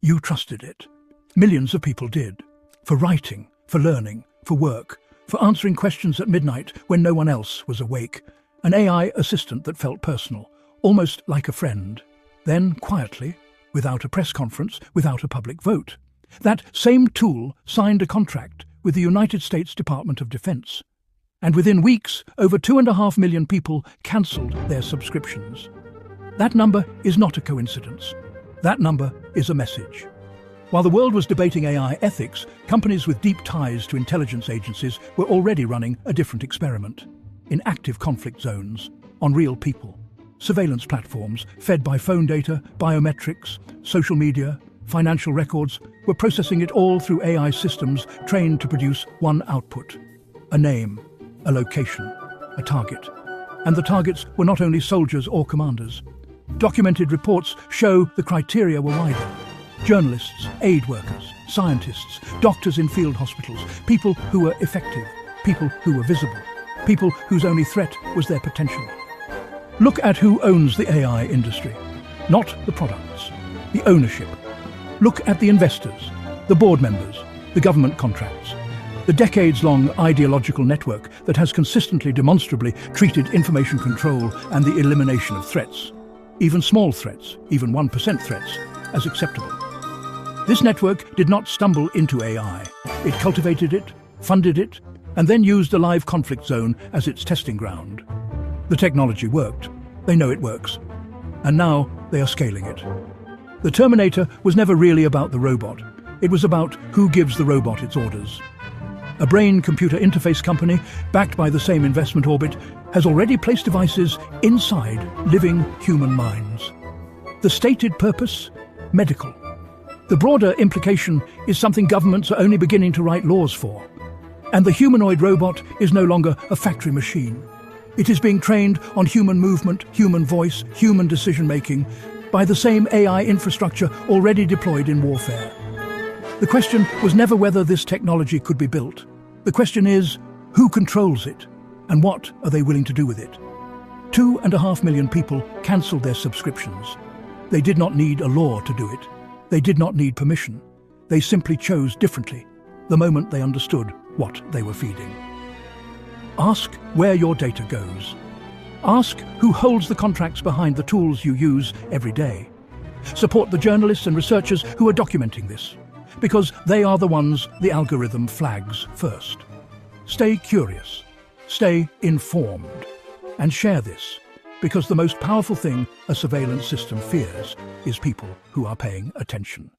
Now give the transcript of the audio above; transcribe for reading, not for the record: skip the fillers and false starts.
You trusted it. Millions of people did. For writing, for learning, for work, for answering questions at midnight when no one else was awake. An AI assistant that felt personal, almost like a friend. Then, quietly, without a press conference, without a public vote, that same tool signed a contract with the United States Department of Defense. And within weeks, over 2.5 million people cancelled their subscriptions. That number is not a coincidence. That number is a message. While the world was debating AI ethics, companies with deep ties to intelligence agencies were already running a different experiment. In active conflict zones, on real people. Surveillance platforms, fed by phone data, biometrics, social media, financial records, were processing it all through AI systems trained to produce one output. A name, a location, a target. And the targets were not only soldiers or commanders. Documented reports show the criteria were wider. Journalists, aid workers, scientists, doctors in field hospitals, people who were effective, people who were visible, people whose only threat was their potential. Look at who owns the AI industry. Not the products, the ownership. Look at the investors, the board members, the government contracts. The decades-long ideological network that has consistently demonstrably treated information control and the elimination of threats, even small threats, even 1% threats, as acceptable. This network did not stumble into AI. It cultivated it, funded it, and then used a live conflict zone as its testing ground. The technology worked. They know it works. And now they are scaling it. The Terminator was never really about the robot. It was about who gives the robot its orders. A brain-computer interface company, backed by the same investment orbit, has already placed devices inside living human minds. The stated purpose? Medical. The broader implication is something governments are only beginning to write laws for. And the humanoid robot is no longer a factory machine. It is being trained on human movement, human voice, human decision-making by the same AI infrastructure already deployed in warfare. The question was never whether this technology could be built. The question is, who controls it, and what are they willing to do with it? 2.5 million people cancelled their subscriptions. They did not need a law to do it. They did not need permission. They simply chose differently, the moment they understood what they were feeding. Ask where your data goes. Ask who holds the contracts behind the tools you use every day. Support the journalists and researchers who are documenting this, because they are the ones the algorithm flags first. Stay curious, stay informed, and share this, because the most powerful thing a surveillance system fears is people who are paying attention.